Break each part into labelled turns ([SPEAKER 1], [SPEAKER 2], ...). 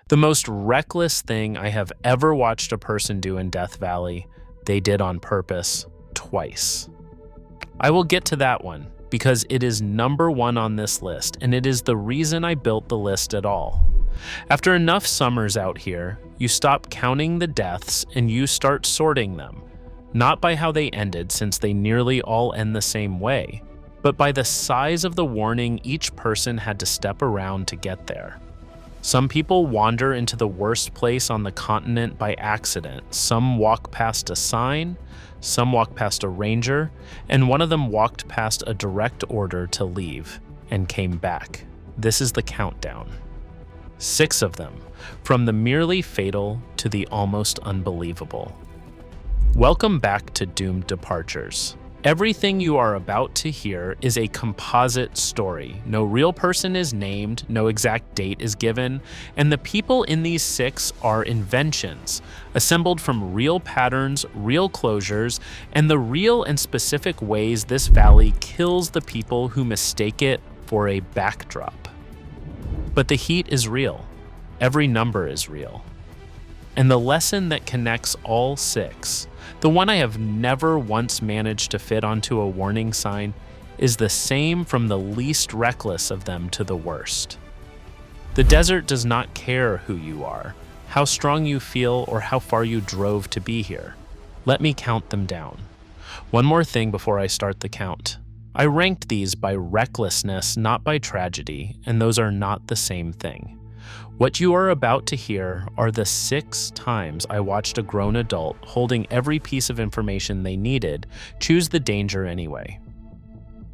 [SPEAKER 1] The most reckless thing I have ever watched a person do in Death Valley, they did on purpose, twice. I will get to that one, because it is number one on this list, and it is the reason I built the list at all. After enough summers out here, you stop counting the deaths and you start sorting them, not by how they ended, since they nearly all end the same way, but by the size of the warning each person had to step around to get there. Some people wander into the worst place on the continent by accident. Some walk past a sign, some walk past a ranger, and one of them walked past a direct order to leave and came back. This is the countdown. 6 of them, from the merely fatal to the almost unbelievable. Welcome back to Doomed Departures. Everything you are about to hear is a composite story. No real person is named, no exact date is given, and the people in these 6 are inventions, assembled from real patterns, real closures, and the real and specific ways this valley kills the people who mistake it for a backdrop. But the heat is real. Every number is real. And the lesson that connects all 6, the one I have never once managed to fit onto a warning sign, is the same from the least reckless of them to the worst. The desert does not care who you are, how strong you feel, or how far you drove to be here. Let me count them down. One more thing before I start the count. I ranked these by recklessness, not by tragedy, and those are not the same thing. What you are about to hear are the 6 times I watched a grown adult, holding every piece of information they needed, choose the danger anyway.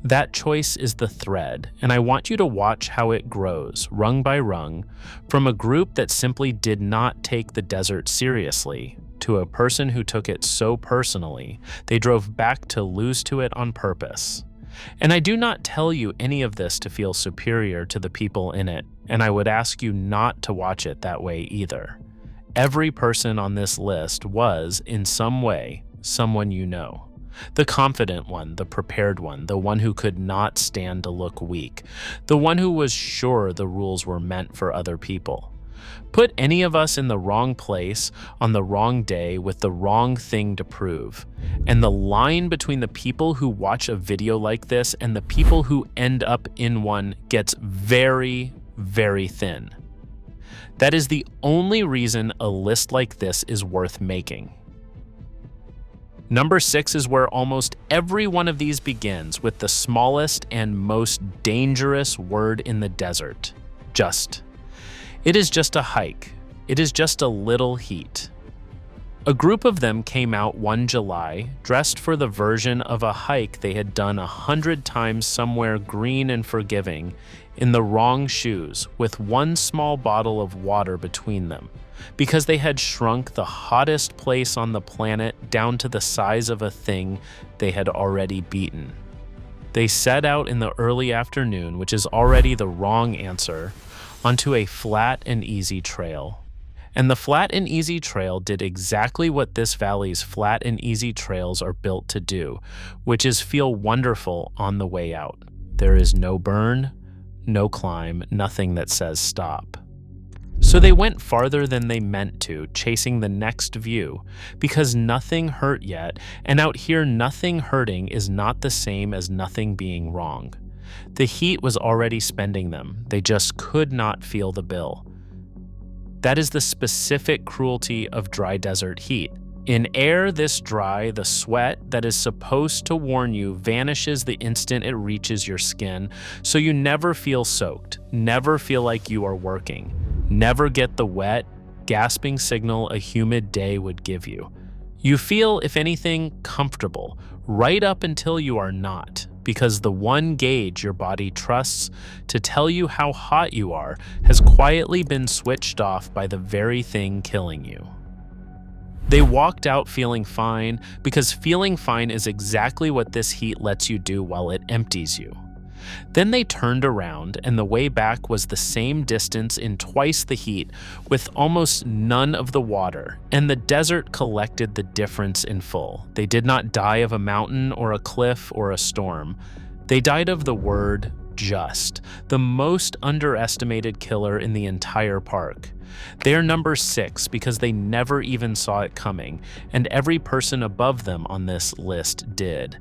[SPEAKER 1] That choice is the thread, and I want you to watch how it grows, rung by rung, from a group that simply did not take the desert seriously, to a person who took it so personally, they drove back to lose to it on purpose. And I do not tell you any of this to feel superior to the people in it, and I would ask you not to watch it that way either. Every person on this list was, in some way, someone you know. The confident one, the prepared one, the one who could not stand to look weak, the one who was sure the rules were meant for other people. Put any of us in the wrong place on the wrong day with the wrong thing to prove, and the line between the people who watch a video like this and the people who end up in one gets very, very thin. That is the only reason a list like this is worth making. Number 6 is where almost every one of these begins, with the smallest and most dangerous word in the desert: just. It is just a hike. It is just a little heat. A group of them came out one July, dressed for the version of a hike they had done 100 times somewhere green and forgiving, in the wrong shoes, with one small bottle of water between them, because they had shrunk the hottest place on the planet down to the size of a thing they had already beaten. They set out in the early afternoon, which is already the wrong answer, onto a flat and easy trail. And the flat and easy trail did exactly what this valley's flat and easy trails are built to do, which is feel wonderful on the way out. There is no burn, no climb, nothing that says stop. So they went farther than they meant to, chasing the next view, because nothing hurt yet, and out here nothing hurting is not the same as nothing being wrong. The heat was already spending them, they just could not feel the bill. That is the specific cruelty of dry desert heat. In air this dry, the sweat that is supposed to warn you vanishes the instant it reaches your skin, so you never feel soaked, never feel like you are working, never get the wet, gasping signal a humid day would give you. You feel, if anything, comfortable, right up until you are not, because the one gauge your body trusts to tell you how hot you are has quietly been switched off by the very thing killing you. They walked out feeling fine, because feeling fine is exactly what this heat lets you do while it empties you. Then they turned around, and the way back was the same distance in twice the heat, with almost none of the water, and the desert collected the difference in full. They did not die of a mountain or a cliff or a storm. They died of the word just, the most underestimated killer in the entire park. They are number 6 because they never even saw it coming, and every person above them on this list did.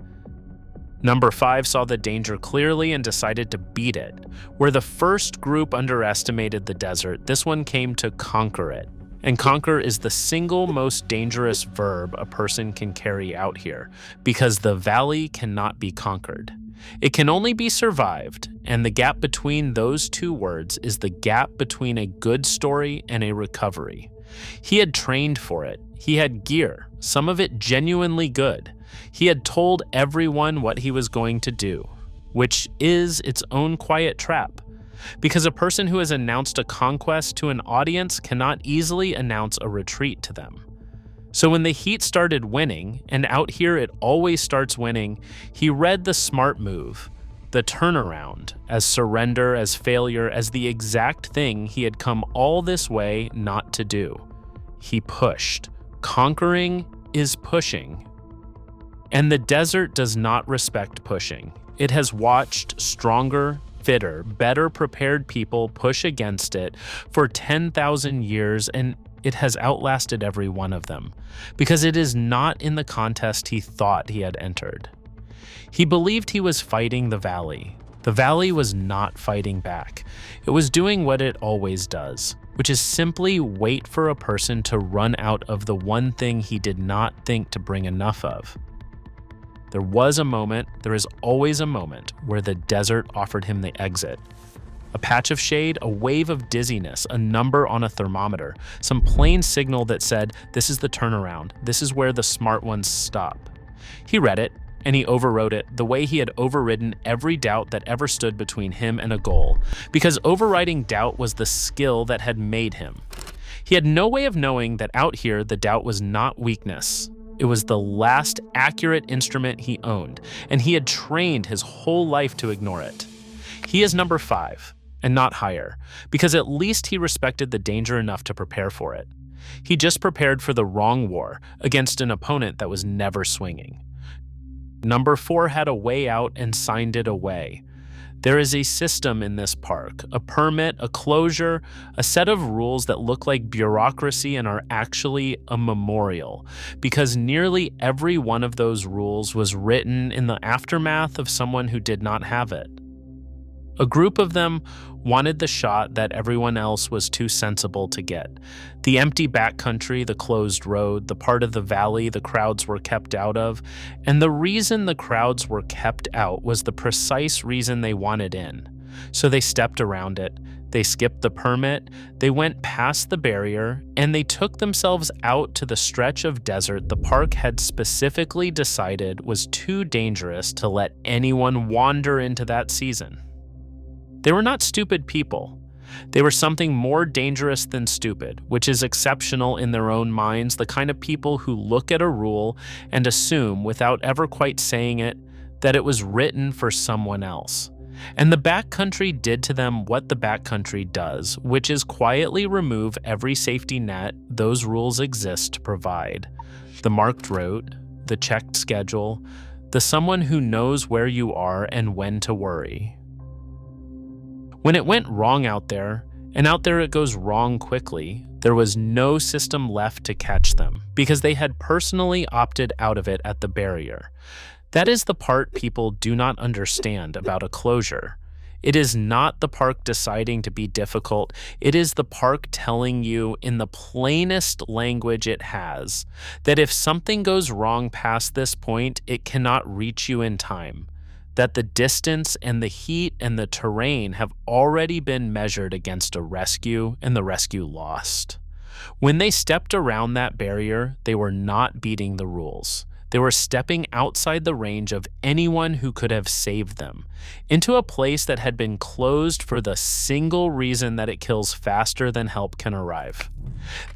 [SPEAKER 1] Number 5 saw the danger clearly and decided to beat it. Where the first group underestimated the desert, this one came to conquer it. And conquer is the single most dangerous verb a person can carry out here, because the valley cannot be conquered. It can only be survived, and the gap between those two words is the gap between a good story and a recovery. He had trained for it. He had gear, some of it genuinely good. He had told everyone what he was going to do, which is its own quiet trap. Because a person who has announced a conquest to an audience cannot easily announce a retreat to them. So when the Heat started winning, and out here it always starts winning, he read the smart move, the turnaround, as surrender, as failure, as the exact thing he had come all this way not to do. He pushed. Conquering is pushing. And the desert does not respect pushing. It has watched stronger, fitter, better prepared people push against it for 10,000 years, and it has outlasted every one of them, because it is not in the contest he thought he had entered. He believed he was fighting the valley. The valley was not fighting back. It was doing what it always does, which is simply wait for a person to run out of the one thing he did not think to bring enough of. There was a moment, there is always a moment, where the desert offered him the exit. A patch of shade, a wave of dizziness, a number on a thermometer, some plain signal that said, this is the turnaround, this is where the smart ones stop. He read it, and he overrode it the way he had overridden every doubt that ever stood between him and a goal, because overriding doubt was the skill that had made him. He had no way of knowing that out here the doubt was not weakness. It was the last accurate instrument he owned, and he had trained his whole life to ignore it. He is number 5, and not higher, because at least he respected the danger enough to prepare for it. He just prepared for the wrong war against an opponent that was never swinging. Number 4 had a way out and signed it away. There is a system in this park, a permit, a closure, a set of rules that look like bureaucracy and are actually a memorial, because nearly every one of those rules was written in the aftermath of someone who did not have it. A group of them wanted the shot that everyone else was too sensible to get. The empty backcountry, the closed road, the part of the valley the crowds were kept out of. And the reason the crowds were kept out was the precise reason they wanted in. So they stepped around it, they skipped the permit, they went past the barrier, and they took themselves out to the stretch of desert the park had specifically decided was too dangerous to let anyone wander into that season. They were not stupid people. They were something more dangerous than stupid, which is exceptional in their own minds, the kind of people who look at a rule and assume, without ever quite saying it, that it was written for someone else. And the backcountry did to them what the backcountry does, which is quietly remove every safety net those rules exist to provide. The marked route, the checked schedule, the someone who knows where you are and when to worry. When it went wrong out there, and out there it goes wrong quickly, there was no system left to catch them, because they had personally opted out of it at the barrier. That is the part people do not understand about a closure. It is not the park deciding to be difficult, it is the park telling you in the plainest language it has, that if something goes wrong past this point, it cannot reach you in time. That the distance and the heat and the terrain have already been measured against a rescue and the rescue lost. When they stepped around that barrier, they were not beating the rules. They were stepping outside the range of anyone who could have saved them, into a place that had been closed for the single reason that it kills faster than help can arrive.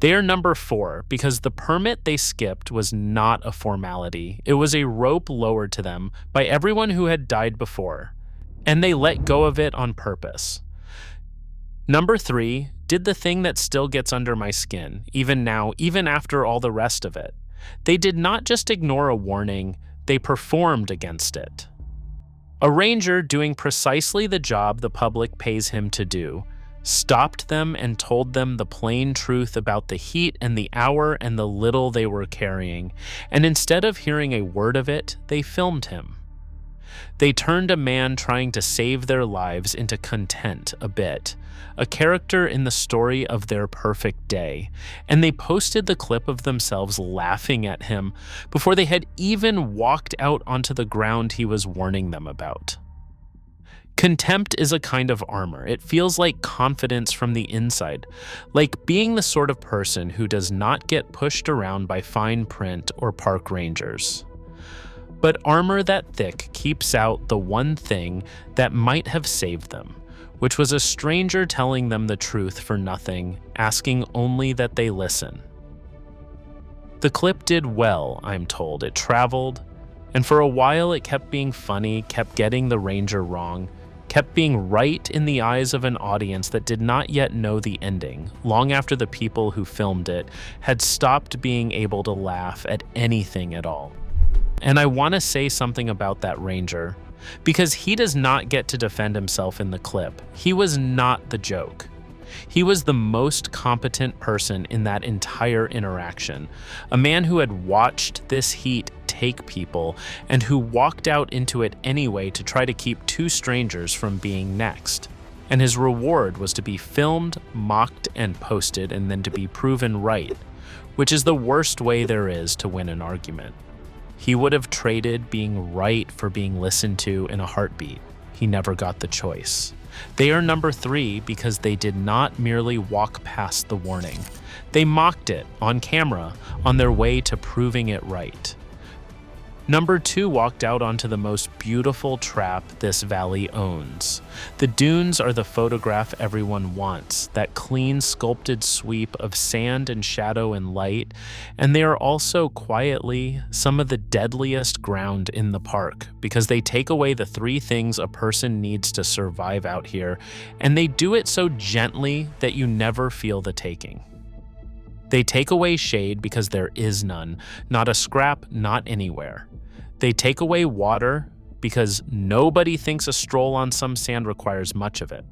[SPEAKER 1] They are number 4 because the permit they skipped was not a formality. It was a rope lowered to them by everyone who had died before, and they let go of it on purpose. Number 3 did the thing that still gets under my skin, even now, even after all the rest of it. They did not just ignore a warning, they performed against it. A ranger doing precisely the job the public pays him to do stopped them and told them the plain truth about the heat and the hour and the little they were carrying, and instead of hearing a word of it, they filmed him. They turned a man trying to save their lives into content a bit, a character in the story of their perfect day, and they posted the clip of themselves laughing at him before they had even walked out onto the ground he was warning them about. Contempt is a kind of armor. It feels like confidence from the inside, like being the sort of person who does not get pushed around by fine print or park rangers. But armor that thick keeps out the one thing that might have saved them, which was a stranger telling them the truth for nothing, asking only that they listen. The clip did well, I'm told. It traveled, and for a while it kept being funny, kept getting the ranger wrong, kept being right in the eyes of an audience that did not yet know the ending, long after the people who filmed it had stopped being able to laugh at anything at all. And I want to say something about that ranger, because he does not get to defend himself in the clip. He was not the joke. He was the most competent person in that entire interaction, a man who had watched this heat take people and who walked out into it anyway to try to keep two strangers from being next. And his reward was to be filmed, mocked, and posted, and then to be proven right, which is the worst way there is to win an argument. He would have traded being right for being listened to in a heartbeat. He never got the choice. They are number 3 because they did not merely walk past the warning. They mocked it on camera on their way to proving it right. Number 2 walked out onto the most beautiful trap this valley owns. The dunes are the photograph everyone wants, that clean sculpted sweep of sand and shadow and light, and they are also quietly some of the deadliest ground in the park because they take away the 3 things a person needs to survive out here, and they do it so gently that you never feel the taking. They take away shade because there is none, not a scrap, not anywhere. They take away water because nobody thinks a stroll on some sand requires much of it.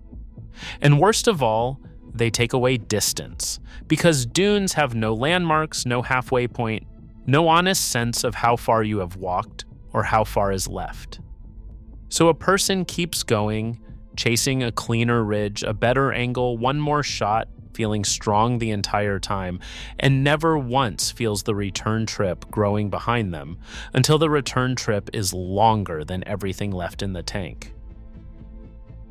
[SPEAKER 1] And worst of all, they take away distance because dunes have no landmarks, no halfway point, no honest sense of how far you have walked or how far is left. So a person keeps going, chasing a cleaner ridge, a better angle, one more shot, feeling strong the entire time, and never once feels the return trip growing behind them until the return trip is longer than everything left in the tank.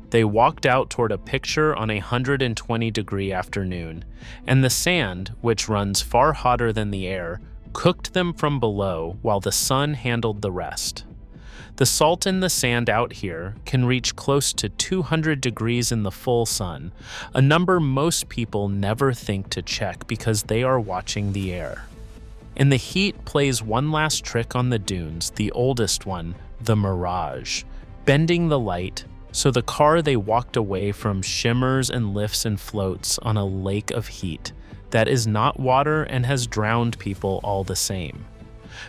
[SPEAKER 1] They walked out toward a picture on a 120-degree afternoon, and the sand, which runs far hotter than the air, cooked them from below while the sun handled the rest. The salt in the sand out here can reach close to 200 degrees in the full sun, a number most people never think to check because they are watching the air. And the heat plays one last trick on the dunes, the oldest one, the mirage, bending the light so the car they walked away from shimmers and lifts and floats on a lake of heat that is not water and has drowned people all the same.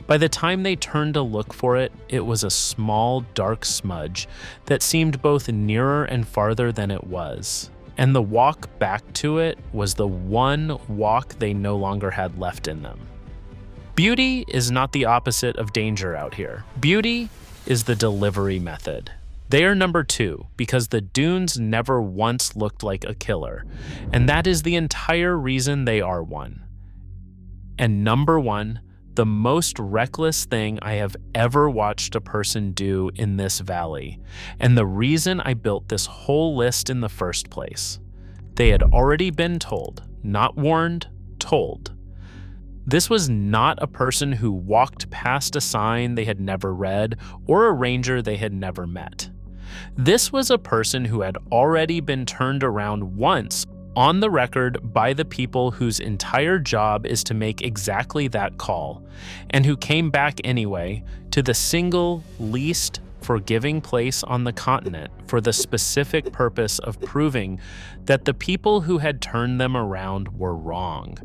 [SPEAKER 1] By the time they turned to look for it, it was a small, dark smudge that seemed both nearer and farther than it was. And the walk back to it was the one walk they no longer had left in them. Beauty is not the opposite of danger out here. Beauty is the delivery method. They are number 2 because the dunes never once looked like a killer, and that is the entire reason they are one. And number 1, the most reckless thing I have ever watched a person do in this valley, and the reason I built this whole list in the first place. They had already been told, not warned, told. This was not a person who walked past a sign they had never read or a ranger they had never met. This was a person who had already been turned around once on the record by the people whose entire job is to make exactly that call, and who came back anyway to the single least forgiving place on the continent for the specific purpose of proving that the people who had turned them around were wrong.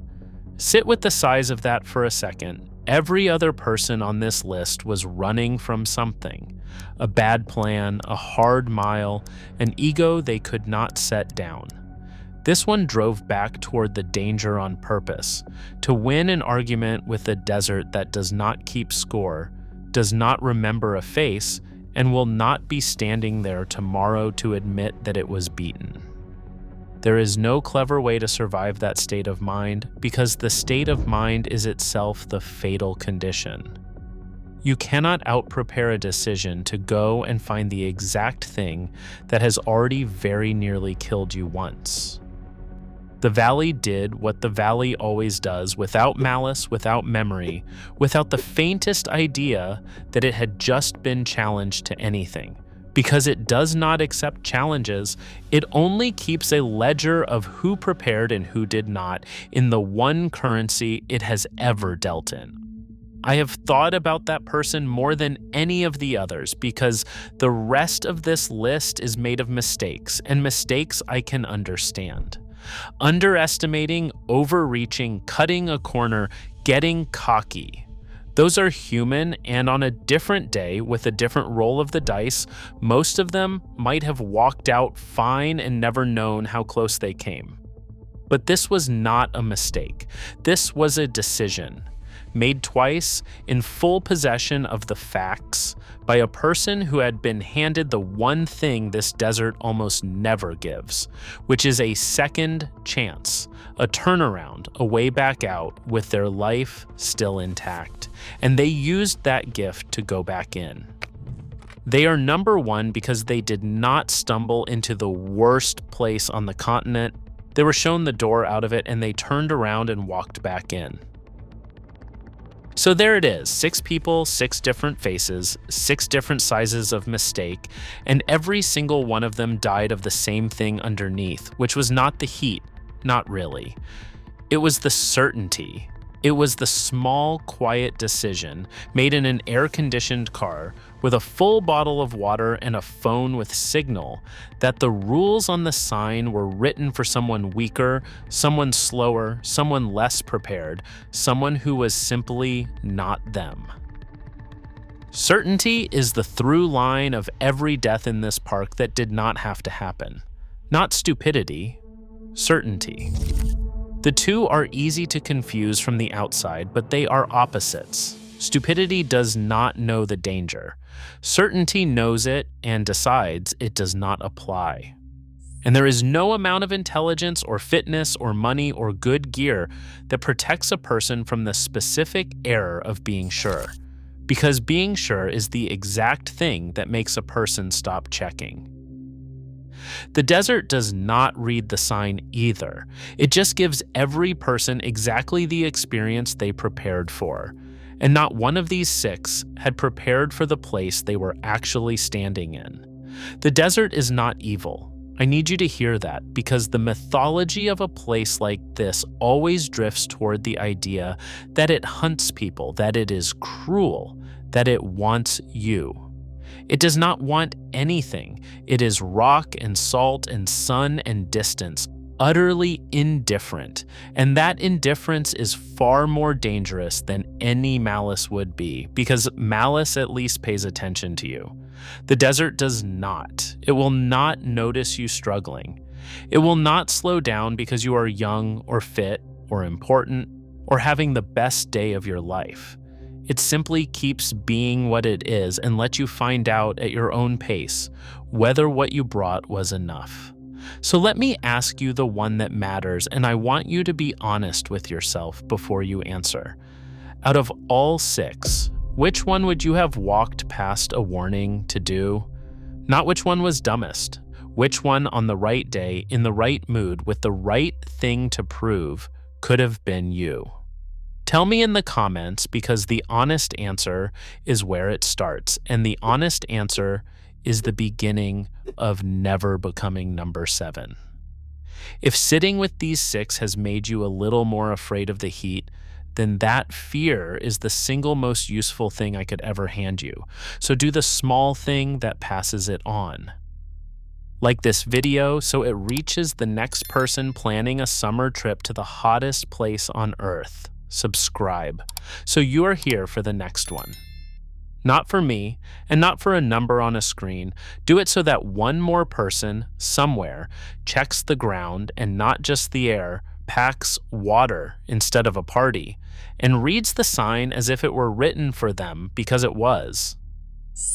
[SPEAKER 1] Sit with the size of that for a second. Every other person on this list was running from something. A bad plan, a hard mile, an ego they could not set down. This one drove back toward the danger on purpose, to win an argument with a desert that does not keep score, does not remember a face, and will not be standing there tomorrow to admit that it was beaten. There is no clever way to survive that state of mind, because the state of mind is itself the fatal condition. You cannot out-prepare a decision to go and find the exact thing that has already very nearly killed you once. The valley did what the valley always does, without malice, without memory, without the faintest idea that it had just been challenged to anything. Because it does not accept challenges, it only keeps a ledger of who prepared and who did not in the one currency it has ever dealt in. I have thought about that person more than any of the others because the rest of this list is made of mistakes, and mistakes I can understand. Underestimating, overreaching, cutting a corner, getting cocky. Those are human, and on a different day with a different roll of the dice, most of them might have walked out fine and never known how close they came. But this was not a mistake. This was a decision, made twice, in full possession of the facts, by a person who had been handed the one thing this desert almost never gives, which is a second chance, a turnaround, a way back out with their life still intact. And they used that gift to go back in. They are number one because they did not stumble into the worst place on the continent. They were shown the door out of it, and they turned around and walked back in. So there it is, 6 people, 6 different faces, 6 different sizes of mistake, and every single one of them died of the same thing underneath, which was not the heat, not really. It was the certainty. It was the small, quiet decision made in an air-conditioned car with a full bottle of water and a phone with signal that the rules on the sign were written for someone weaker, someone slower, someone less prepared, someone who was simply not them. Certainty is the through line of every death in this park that did not have to happen. Not stupidity, certainty. The two are easy to confuse from the outside, but they are opposites. Stupidity does not know the danger. Certainty knows it and decides it does not apply. And there is no amount of intelligence or fitness or money or good gear that protects a person from the specific error of being sure. Because being sure is the exact thing that makes a person stop checking. The desert does not read the sign either. It just gives every person exactly the experience they prepared for. And not one of these 6 had prepared for the place they were actually standing in. The desert is not evil. I need you to hear that, because the mythology of a place like this always drifts toward the idea that it hunts people, that it is cruel, that it wants you. It does not want anything. It is rock and salt and sun and distance, utterly indifferent. And that indifference is far more dangerous than any malice would be, because malice at least pays attention to you. The desert does not. It will not notice you struggling. It will not slow down because you are young or fit or important or having the best day of your life. It simply keeps being what it is and lets you find out at your own pace whether what you brought was enough. So let me ask you the one that matters, and I want you to be honest with yourself before you answer. Out of all 6, which one would you have walked past a warning to do? Not which one was dumbest. Which one on the right day, in the right mood, with the right thing to prove, could have been you? Tell me in the comments, because the honest answer is where it starts, and the honest answer is the beginning of never becoming number 7. If sitting with these 6 has made you a little more afraid of the heat, then that fear is the single most useful thing I could ever hand you. So do the small thing that passes it on. Like this video so it reaches the next person planning a summer trip to the hottest place on Earth. Subscribe, so you are here for the next one. Not for me, and not for a number on a screen. Do it so that one more person, somewhere, checks the ground and not just the air, packs water instead of a party, and reads the sign as if it were written for them because it was.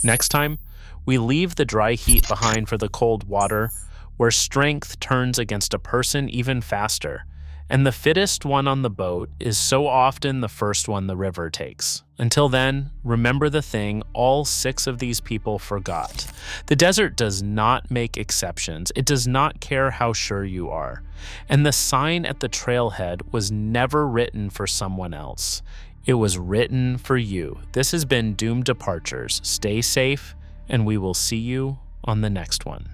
[SPEAKER 1] Next time, we leave the dry heat behind for the cold water, where strength turns against a person even faster, and the fittest one on the boat is so often the first one the river takes. Until then, remember the thing all 6 of these people forgot. The desert does not make exceptions. It does not care how sure you are. And the sign at the trailhead was never written for someone else. It was written for you. This has been Doomed Departures. Stay safe, and we will see you on the next one.